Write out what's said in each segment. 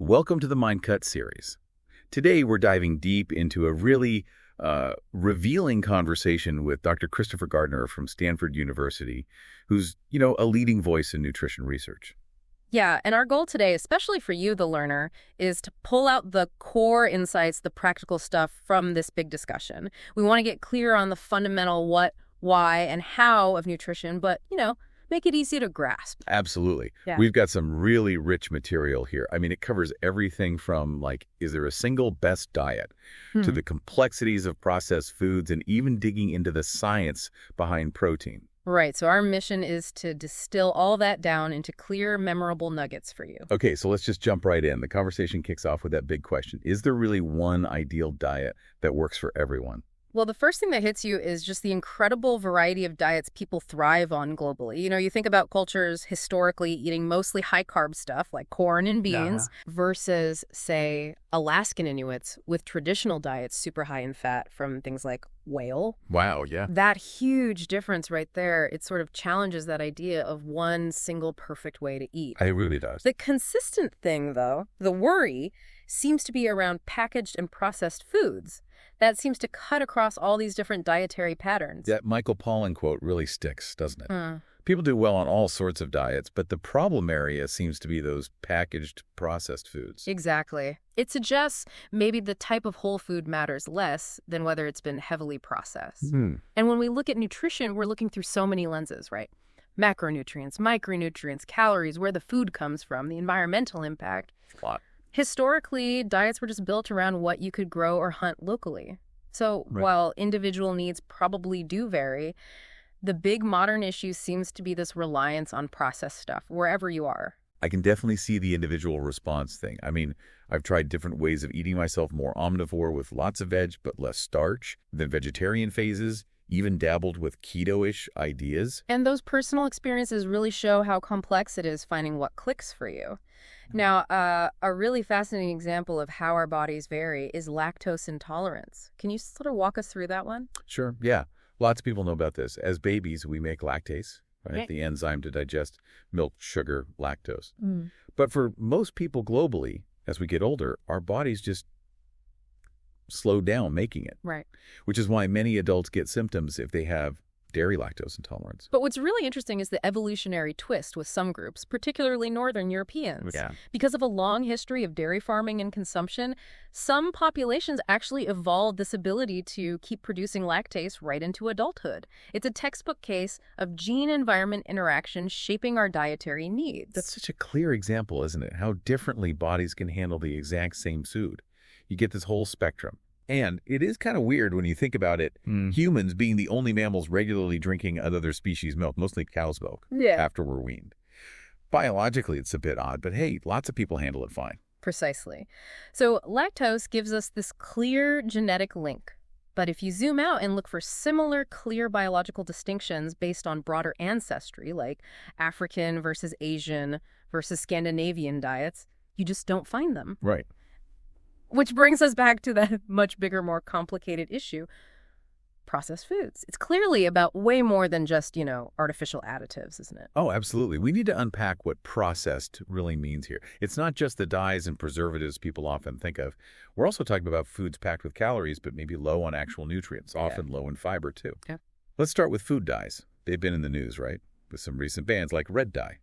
Welcome to the Mind Cut series. Today we're diving deep into a really revealing conversation with Dr. Christopher Gardner from Stanford University, who's, a leading voice in nutrition research. Yeah, and our goal today, especially for you, the learner, is to pull out the core insights, the practical stuff from this big discussion. We want to get clear on the fundamental what, why, and how of nutrition, but, make it easy to grasp. Absolutely. Yeah. We've got some really rich material here. I mean, it covers everything from, is there a single best diet, to the complexities of processed foods, and even digging into the science behind protein. Right, so our mission is to distill all that down into clear, memorable nuggets for you. Okay, so let's just jump right in. The conversation kicks off with that big question. Is there really one ideal diet that works for everyone? Well, the first thing that hits you is just the incredible variety of diets people thrive on globally. You think about cultures historically eating mostly high-carb stuff like corn and beans versus, say, Alaskan Inuits with traditional diets super high in fat from things like whale. Wow, yeah. That huge difference right there, it sort of challenges that idea of one single perfect way to eat. It really does. The consistent thing, though, the worry, seems to be around packaged and processed foods. That seems to cut across all these different dietary patterns. That Michael Pollan quote really sticks, doesn't it? People do well on all sorts of diets, but the problem area seems to be those packaged, processed foods. Exactly. It suggests maybe the type of whole food matters less than whether it's been heavily processed. And when we look at nutrition, we're looking through so many lenses, right? Macronutrients, micronutrients, calories, where the food comes from, the environmental impact. A lot. Historically, diets were just built around what you could grow or hunt locally. So while individual needs probably do vary, the big modern issue seems to be this reliance on processed stuff, wherever you are. I can definitely see the individual response thing. I mean, I've tried different ways of eating myself, more omnivore with lots of veg but less starch, then vegetarian phases, even dabbled with keto-ish ideas. And those personal experiences really show how complex it is finding what clicks for you. Now, a really fascinating example of how our bodies vary is lactose intolerance. Can you sort of walk us through that one? Sure, yeah. Lots of people know about this. As babies, we make lactase, right? The enzyme to digest milk, sugar, lactose. But for most people globally, as we get older, our bodies just slow down making it. Right. Which is why many adults get symptoms if they have dairy lactose intolerance. But what's really interesting is the evolutionary twist with some groups, particularly Northern Europeans. Yeah. Because of a long history of dairy farming and consumption, some populations actually evolved this ability to keep producing lactase right into adulthood. It's a textbook case of gene-environment interaction shaping our dietary needs. That's such a clear example, isn't it? How differently bodies can handle the exact same food. You get this whole spectrum. And it is kind of weird when you think about it, humans being the only mammals regularly drinking another species' milk, mostly cow's milk, after we're weaned. Biologically, it's a bit odd, but hey, lots of people handle it fine. Precisely. So lactose gives us this clear genetic link. But if you zoom out and look for similar clear biological distinctions based on broader ancestry, like African versus Asian versus Scandinavian diets, you just don't find them. Right. Which brings us back to that much bigger, more complicated issue, processed foods. It's clearly about way more than just, artificial additives, isn't it? Oh, absolutely. We need to unpack what processed really means here. It's not just the dyes and preservatives people often think of. We're also talking about foods packed with calories, but maybe low on actual nutrients, often low in fiber, too. Yeah. Let's start with food dyes. They've been in the news, right? With some recent bans like red dye.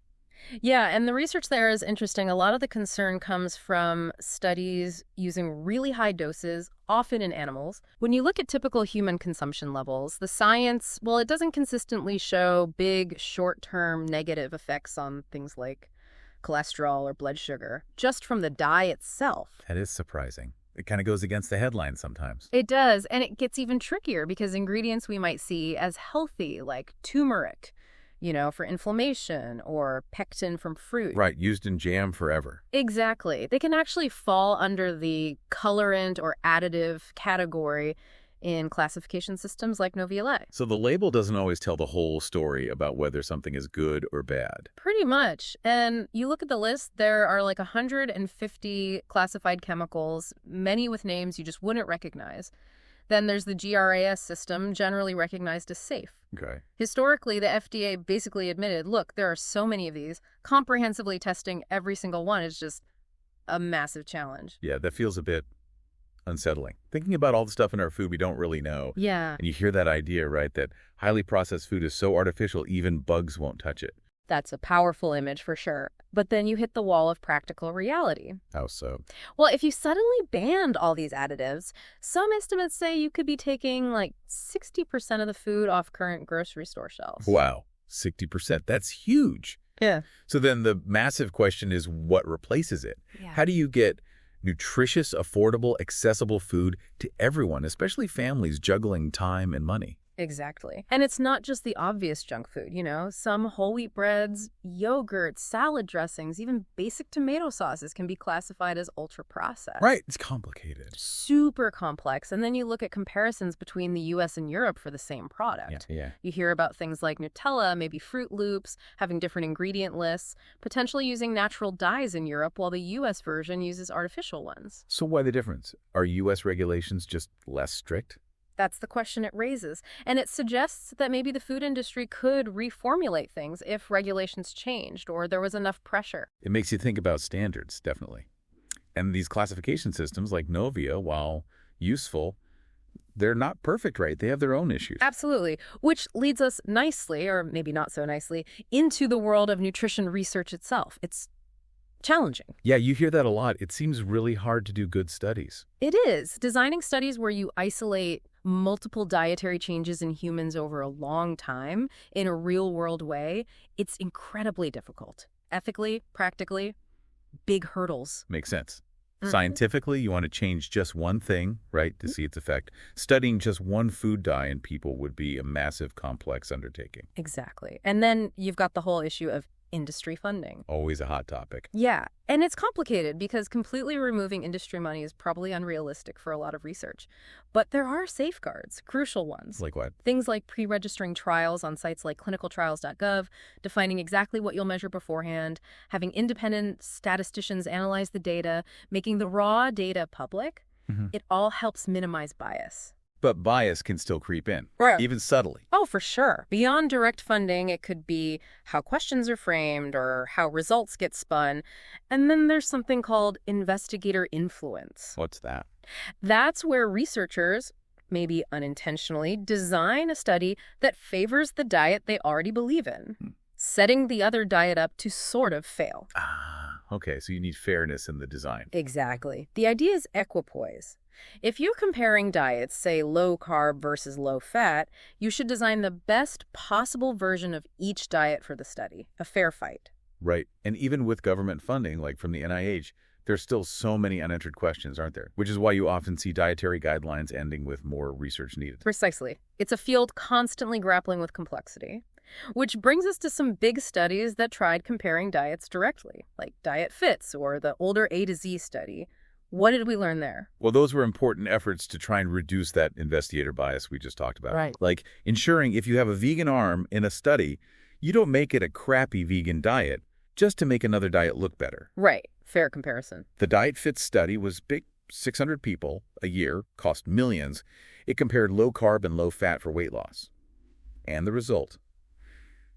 Yeah, and the research there is interesting. A lot of the concern comes from studies using really high doses, often in animals. When you look at typical human consumption levels, the science, it doesn't consistently show big, short-term negative effects on things like cholesterol or blood sugar, just from the dye itself. That is surprising. It kind of goes against the headlines sometimes. It does, and it gets even trickier because ingredients we might see as healthy, like turmeric, for inflammation, or pectin from fruit. Right, used in jam forever. Exactly. They can actually fall under the colorant or additive category in classification systems like Noviolet. So the label doesn't always tell the whole story about whether something is good or bad. Pretty much. And you look at the list, there are like 150 classified chemicals, many with names you just wouldn't recognize. Then there's the GRAS system, generally recognized as safe. Okay. Historically, the FDA basically admitted, look, there are so many of these. Comprehensively testing every single one is just a massive challenge. Yeah, that feels a bit unsettling. Thinking about all the stuff in our food we don't really know. Yeah. And you hear that idea, right, that highly processed food is so artificial, even bugs won't touch it. That's a powerful image for sure. But then you hit the wall of practical reality. How so? Well, if you suddenly banned all these additives, some estimates say you could be taking like 60% of the food off current grocery store shelves. Wow, 60%. That's huge. Yeah. So then the massive question is, what replaces it? Yeah. How do you get nutritious, affordable, accessible food to everyone, especially families juggling time and money? Exactly. And it's not just the obvious junk food, Some whole wheat breads, yogurts, salad dressings, even basic tomato sauces can be classified as ultra-processed. Right. It's complicated. Super complex. And then you look at comparisons between the U.S. and Europe for the same product. Yeah. You hear about things like Nutella, maybe Fruit Loops, having different ingredient lists, potentially using natural dyes in Europe while the U.S. version uses artificial ones. So why the difference? Are U.S. regulations just less strict? That's the question it raises. And it suggests that maybe the food industry could reformulate things if regulations changed or there was enough pressure. It makes you think about standards, definitely. And these classification systems like Novia, while useful, they're not perfect, right? They have their own issues. Absolutely. Which leads us nicely, or maybe not so nicely, into the world of nutrition research itself. It's challenging. Yeah, you hear that a lot. It seems really hard to do good studies. It is. Designing studies where you isolate multiple dietary changes in humans over a long time in a real-world way, it's incredibly difficult. Ethically, practically, big hurdles. Makes sense. Scientifically, you want to change just one thing, right, to see its effect. Studying just one food dye in people would be a massive, complex undertaking. Exactly. And then you've got the whole issue of industry funding. Always a hot topic. Yeah, and it's complicated because completely removing industry money is probably unrealistic for a lot of research. But there are safeguards, crucial ones. Like what? Things like pre-registering trials on sites like clinicaltrials.gov, defining exactly what you'll measure beforehand, having independent statisticians analyze the data, making the raw data public. It all helps minimize bias. But bias can still creep in, even subtly. Oh, for sure. Beyond direct funding, it could be how questions are framed or how results get spun. And then there's something called investigator influence. What's that? That's where researchers, maybe unintentionally, design a study that favors the diet they already believe in, setting the other diet up to sort of fail. Okay, so you need fairness in the design. Exactly. The idea is equipoise. If you're comparing diets, say low-carb versus low-fat, you should design the best possible version of each diet for the study, a fair fight. Right. And even with government funding, like from the NIH, there's still so many unanswered questions, aren't there? Which is why you often see dietary guidelines ending with more research needed. Precisely. It's a field constantly grappling with complexity. Which brings us to some big studies that tried comparing diets directly, like Diet Fits or the older A to Z study. What did we learn there? Well, those were important efforts to try and reduce that investigator bias we just talked about. Right. Like ensuring if you have a vegan arm in a study, you don't make it a crappy vegan diet just to make another diet look better. Right. Fair comparison. The Diet Fit study was big, 600 people a year, cost millions. It compared low carb and low fat for weight loss. And the result?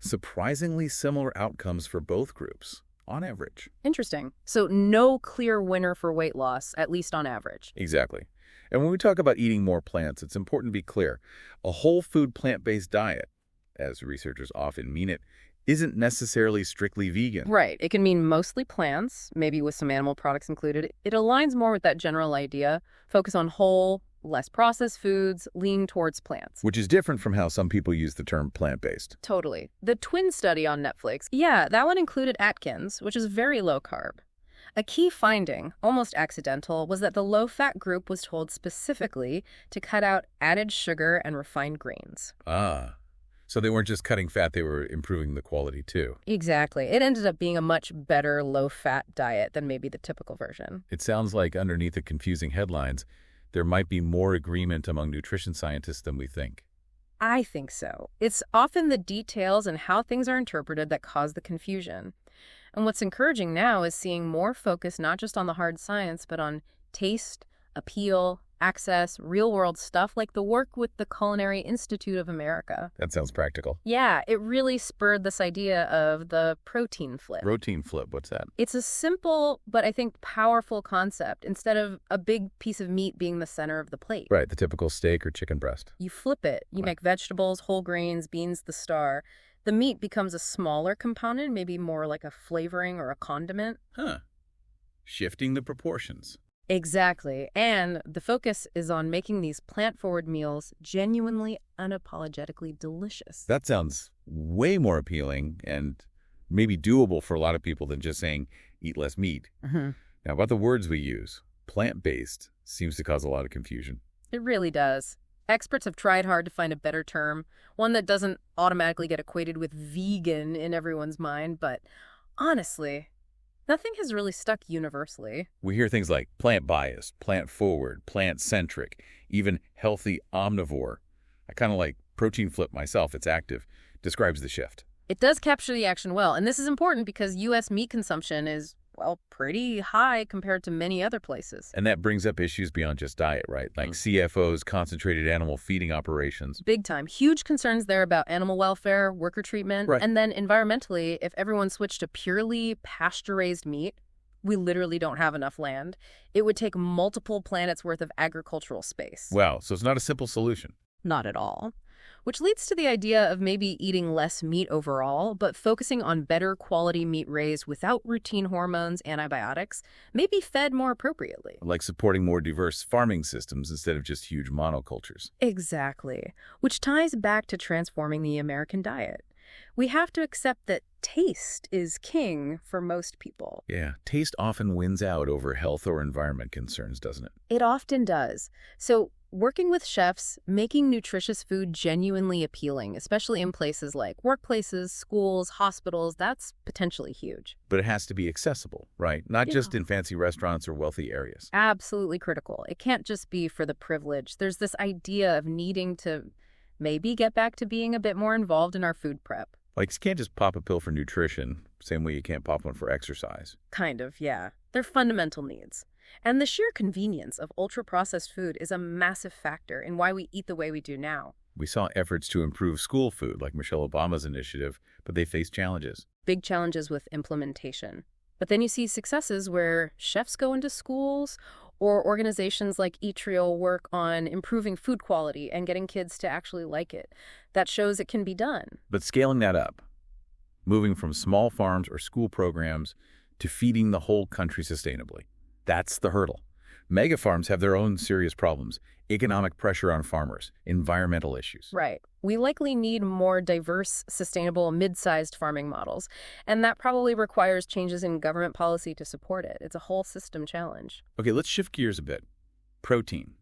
Surprisingly similar outcomes for both groups. On average. Interesting. So no clear winner for weight loss, at least on average. Exactly. And when we talk about eating more plants, it's important to be clear. A whole food plant-based diet, as researchers often mean it, isn't necessarily strictly vegan. Right. It can mean mostly plants, maybe with some animal products included. It aligns more with that general idea. Focus on whole, less processed foods, lean towards plants. Which is different from how some people use the term plant-based. Totally. The twin study on Netflix, yeah, that one included Atkins, which is very low carb. A key finding, almost accidental, was that the low-fat group was told specifically to cut out added sugar and refined grains. So they weren't just cutting fat, they were improving the quality too. Exactly. It ended up being a much better low-fat diet than maybe the typical version. It sounds like underneath the confusing headlines, there might be more agreement among nutrition scientists than we think. I think so. It's often the details and how things are interpreted that cause the confusion. And what's encouraging now is seeing more focus not just on the hard science, but on taste, appeal, access real-world stuff like the work with the Culinary Institute of America. That sounds practical. Yeah, it really spurred this idea of the protein flip. Protein flip, what's that? It's a simple, but I think powerful concept. Instead of a big piece of meat being the center of the plate. Right, the typical steak or chicken breast. You flip it. You make vegetables, whole grains, beans the star. The meat becomes a smaller component, maybe more like a flavoring or a condiment. Huh. Shifting the proportions. Exactly. And the focus is on making these plant-forward meals genuinely, unapologetically delicious. That sounds way more appealing and maybe doable for a lot of people than just saying, eat less meat. Mm-hmm. Now, about the words we use, plant-based seems to cause a lot of confusion. It really does. Experts have tried hard to find a better term, one that doesn't automatically get equated with vegan in everyone's mind, but honestly, nothing has really stuck universally. We hear things like plant-biased, plant-forward, plant-centric, even healthy omnivore. I kind of like protein flip myself. It's active. Describes the shift. It does capture the action well, and this is important because U.S. meat consumption is, well, pretty high compared to many other places. And that brings up issues beyond just diet, right? Like CFOs, concentrated animal feeding operations. Big time. Huge concerns there about animal welfare, worker treatment, Right. And then environmentally, if everyone switched to purely pasture-raised meat, we literally don't have enough land. It would take multiple planets worth of agricultural space. Wow, so it's not a simple solution. Not at all. Which leads to the idea of maybe eating less meat overall, but focusing on better quality meat raised without routine hormones, antibiotics, maybe fed more appropriately. Like supporting more diverse farming systems instead of just huge monocultures. Exactly. Which ties back to transforming the American diet. We have to accept that taste is king for most people. Yeah, taste often wins out over health or environment concerns, doesn't it? It often does. So working with chefs, making nutritious food genuinely appealing, especially in places like workplaces, schools, hospitals, that's potentially huge. But it has to be accessible, right? Not just in fancy restaurants or wealthy areas. Absolutely critical. It can't just be for the privileged. There's this idea of needing to maybe get back to being a bit more involved in our food prep. Like, you can't just pop a pill for nutrition, same way you can't pop one for exercise. Kind of, yeah. They're fundamental needs. And the sheer convenience of ultra-processed food is a massive factor in why we eat the way we do now. We saw efforts to improve school food, like Michelle Obama's initiative, but they faced challenges. Big challenges with implementation. But then you see successes where chefs go into schools or organizations like Eatrial work on improving food quality and getting kids to actually like it. That shows it can be done. But scaling that up, moving from small farms or school programs to feeding the whole country sustainably, that's the hurdle. Mega farms have their own serious problems, economic pressure on farmers, environmental issues. Right. We likely need more diverse, sustainable, mid-sized farming models, and that probably requires changes in government policy to support it. It's a whole system challenge. Okay, let's shift gears a bit. Protein.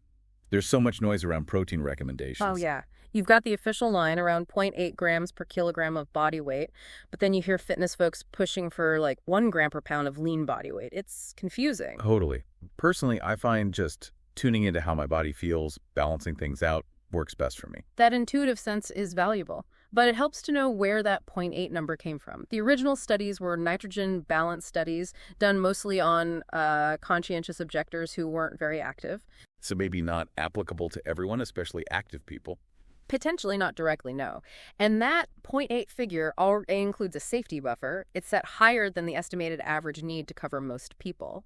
There's so much noise around protein recommendations. Oh, yeah. You've got the official line around 0.8 grams per kilogram of body weight, but then you hear fitness folks pushing for like 1 gram per pound of lean body weight. It's confusing. Totally. Personally, I find just tuning into how my body feels, balancing things out, works best for me. That intuitive sense is valuable, but it helps to know where that 0.8 number came from. The original studies were nitrogen balance studies done mostly on conscientious objectors who weren't very active. So maybe not applicable to everyone, especially active people. Potentially not directly, no. And that 0.8 figure already includes a safety buffer. It's set higher than the estimated average need to cover most people.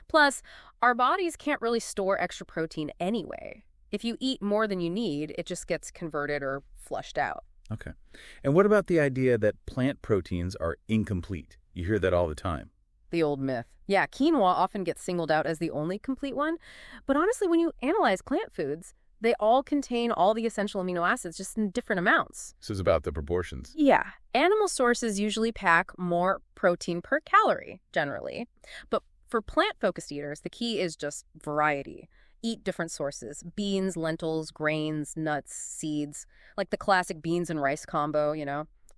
Plus, our bodies can't really store extra protein anyway. If you eat more than you need, it just gets converted or flushed out. Okay. And what about the idea that plant proteins are incomplete? You hear that all the time. The old myth. Yeah, quinoa often gets singled out as the only complete one. But honestly, when you analyze plant foods, they all contain all the essential amino acids, just in different amounts. So it's about the proportions. Yeah. Animal sources usually pack more protein per calorie, generally. But for plant-focused eaters, the key is just variety. Eat different sources: beans, lentils, grains, nuts, seeds, like the classic beans and rice combo,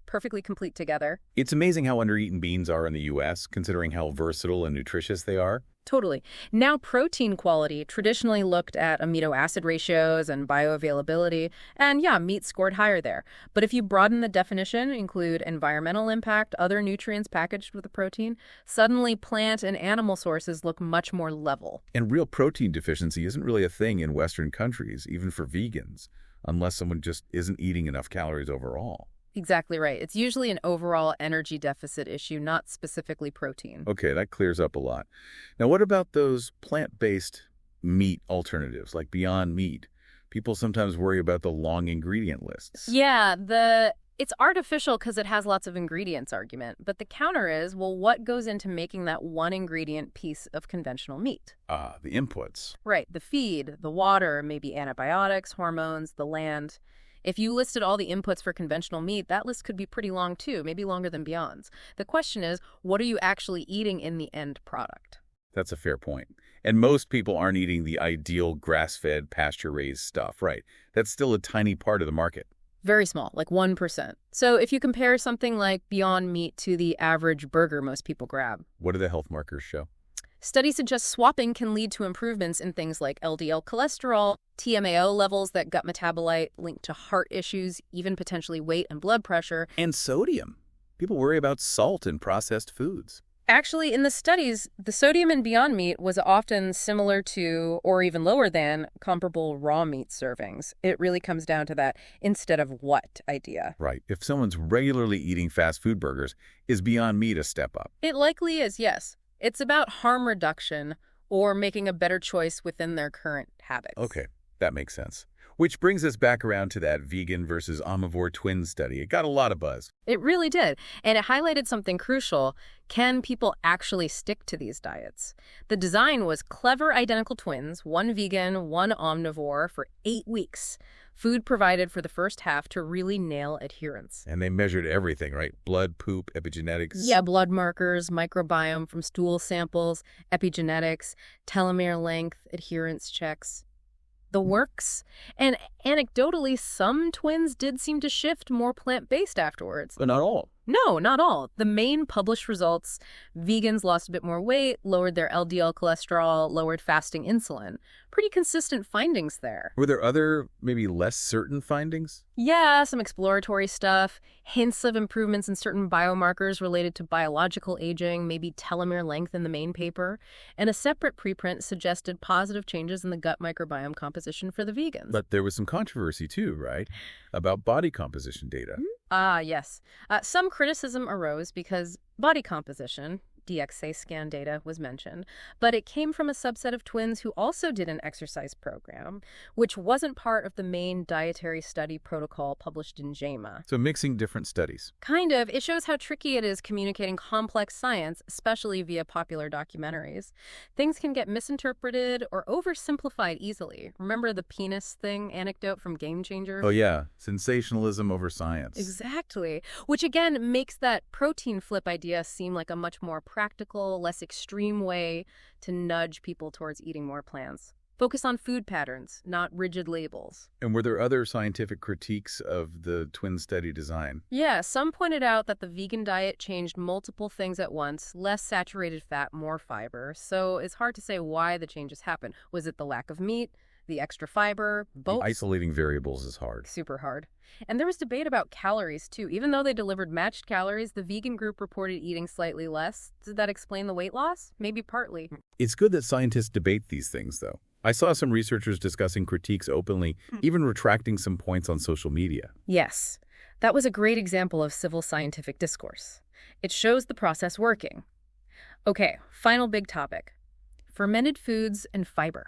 perfectly complete together. It's amazing how undereaten beans are in the U.S., considering how versatile and nutritious they are. Totally. Now, protein quality traditionally looked at amino acid ratios and bioavailability, and yeah, meat scored higher there. But if you broaden the definition, include environmental impact, other nutrients packaged with the protein, suddenly plant and animal sources look much more level. And real protein deficiency isn't really a thing in Western countries, even for vegans, unless someone just isn't eating enough calories overall. Exactly right. It's usually an overall energy deficit issue, not specifically protein. Okay, that clears up a lot. Now, what about those plant-based meat alternatives, like Beyond Meat? People sometimes worry about the long ingredient lists. Yeah, it's artificial because it has lots of ingredients argument, but the counter is, well, what goes into making that one ingredient piece of conventional meat? Ah, the inputs. Right, the feed, the water, maybe antibiotics, hormones, the land. If you listed all the inputs for conventional meat, that list could be pretty long too, maybe longer than Beyond's. The question is, what are you actually eating in the end product? That's a fair point. And most people aren't eating the ideal grass-fed, pasture-raised stuff, right? That's still a tiny part of the market. Very small, like 1%. So if you compare something like Beyond Meat to the average burger most people grab. What do the health markers show? Studies suggest swapping can lead to improvements in things like LDL cholesterol, TMAO levels, that gut metabolite linked to heart issues, even potentially weight and blood pressure. And sodium. People worry about salt in processed foods. Actually, in the studies, the sodium in Beyond Meat was often similar to, or even lower than, comparable raw meat servings. It really comes down to that instead of what idea. Right. If someone's regularly eating fast food burgers, is Beyond Meat a step up? It likely is, yes. It's about harm reduction or making a better choice within their current habits. Okay, that makes sense. Which brings us back around to that vegan versus omnivore twin study. It got a lot of buzz. It really did. And it highlighted something crucial. Can people actually stick to these diets? The design was clever identical twins, one vegan, one omnivore, for 8 weeks. Food provided for the first half to really nail adherence. And they measured everything, right? Blood, poop, epigenetics. Yeah, blood markers, microbiome from stool samples, epigenetics, telomere length, adherence checks. The works. And anecdotally, some twins did seem to shift more plant-based afterwards. But not all. No, not all. The main published results, vegans lost a bit more weight, lowered their LDL cholesterol, lowered fasting insulin. Pretty consistent findings there. Were there other, maybe less certain findings? Yeah, some exploratory stuff, hints of improvements in certain biomarkers related to biological aging, maybe telomere length in the main paper, and a separate preprint suggested positive changes in the gut microbiome composition for the vegans. But there was some controversy too, right? About body composition data. Ah, yes. Some criticism arose because body composition, DXA scan data, was mentioned, but it came from a subset of twins who also did an exercise program, which wasn't part of the main dietary study protocol published in JAMA. So mixing different studies. Kind of. It shows how tricky it is communicating complex science, especially via popular documentaries. Things can get misinterpreted or oversimplified easily. Remember the penis thing anecdote from Game Changer? Oh yeah, sensationalism over science. Exactly. Which again makes that protein flip idea seem like a much more practical, less extreme way to nudge people towards eating more plants. Focus on food patterns, not rigid labels. And were there other scientific critiques of the twin study design? Yeah, some pointed out that the vegan diet changed multiple things at once, less saturated fat, more fiber. So it's hard to say why the changes happened. Was it the lack of meat? The extra fiber? Both? Isolating variables is hard. Super hard. And there was debate about calories, too. Even though they delivered matched calories, the vegan group reported eating slightly less. Did that explain the weight loss? Maybe partly. It's good that scientists debate these things, though. I saw some researchers discussing critiques openly, even retracting some points on social media. Yes. That was a great example of civil scientific discourse. It shows the process working. Okay, final big topic. Fermented foods and fiber.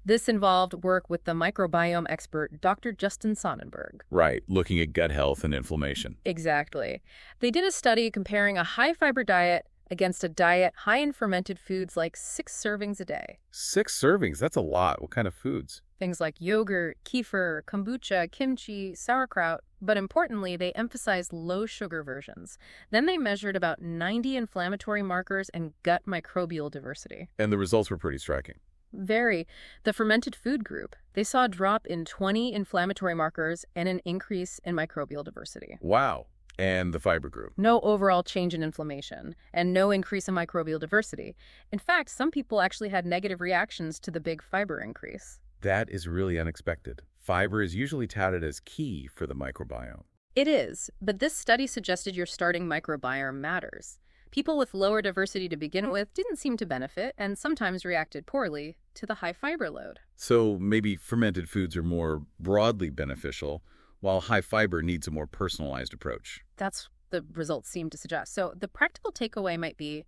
This involved work with the microbiome expert Dr. Justin Sonnenberg. Right, looking at gut health and inflammation. Exactly. They did a study comparing a high-fiber diet against a diet high in fermented foods like 6 servings a day. 6 servings? That's a lot. What kind of foods? Things like yogurt, kefir, kombucha, kimchi, sauerkraut. But importantly, they emphasized low-sugar versions. Then they measured about 90 inflammatory markers and gut microbial diversity. And the results were pretty striking. Very. The fermented food group, they saw a drop in 20 inflammatory markers and an increase in microbial diversity. Wow. And the fiber group. No overall change in inflammation, and no increase in microbial diversity. In fact, some people actually had negative reactions to the big fiber increase. That is really unexpected. Fiber is usually touted as key for the microbiome. It is, but this study suggested your starting microbiome matters. People with lower diversity to begin with didn't seem to benefit and sometimes reacted poorly to the high fiber load. So maybe fermented foods are more broadly beneficial, while high fiber needs a more personalized approach. That's the results seem to suggest. So the practical takeaway might be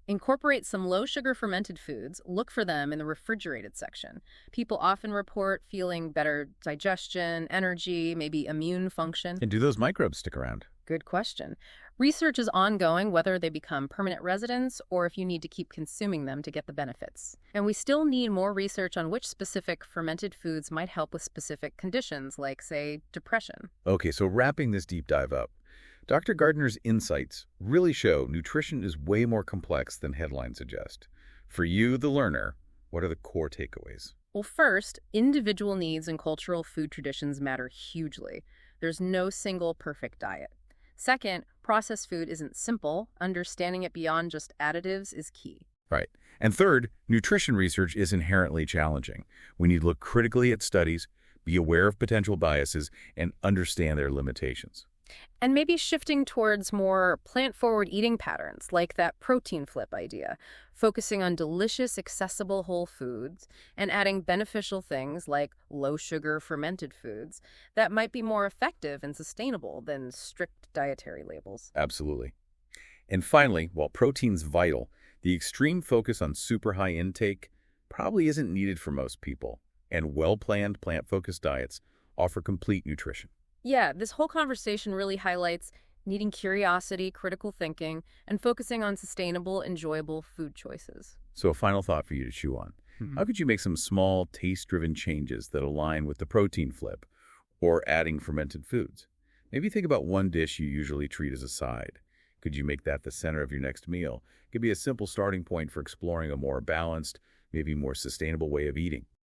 incorporate some low-sugar fermented foods. Look for them in the refrigerated section. People often report feeling better digestion, energy, maybe immune function. And do those microbes stick around? Good question. Research is ongoing whether they become permanent residents or if you need to keep consuming them to get the benefits. And we still need more research on which specific fermented foods might help with specific conditions like, say, depression. Okay, so wrapping this deep dive up, Dr. Gardner's insights really show nutrition is way more complex than headlines suggest. For you, the learner, what are the core takeaways? Well, first, individual needs and cultural food traditions matter hugely. There's no single perfect diet. Second, processed food isn't simple. Understanding it beyond just additives is key. Right. And third, nutrition research is inherently challenging. We need to look critically at studies, be aware of potential biases, and understand their limitations. And maybe shifting towards more plant-forward eating patterns, like that protein flip idea, focusing on delicious, accessible whole foods, and adding beneficial things like low-sugar fermented foods that might be more effective and sustainable than strict dietary labels. Absolutely. And finally, while protein's vital, the extreme focus on super high intake probably isn't needed for most people, and well-planned plant-focused diets offer complete nutrition. Yeah, this whole conversation really highlights needing curiosity, critical thinking, and focusing on sustainable, enjoyable food choices. So a final thought for you to chew on. How could you make some small, taste-driven changes that align with the protein flip or adding fermented foods? Maybe think about one dish you usually treat as a side. Could you make that the center of your next meal? It could be a simple starting point for exploring a more balanced, maybe more sustainable way of eating.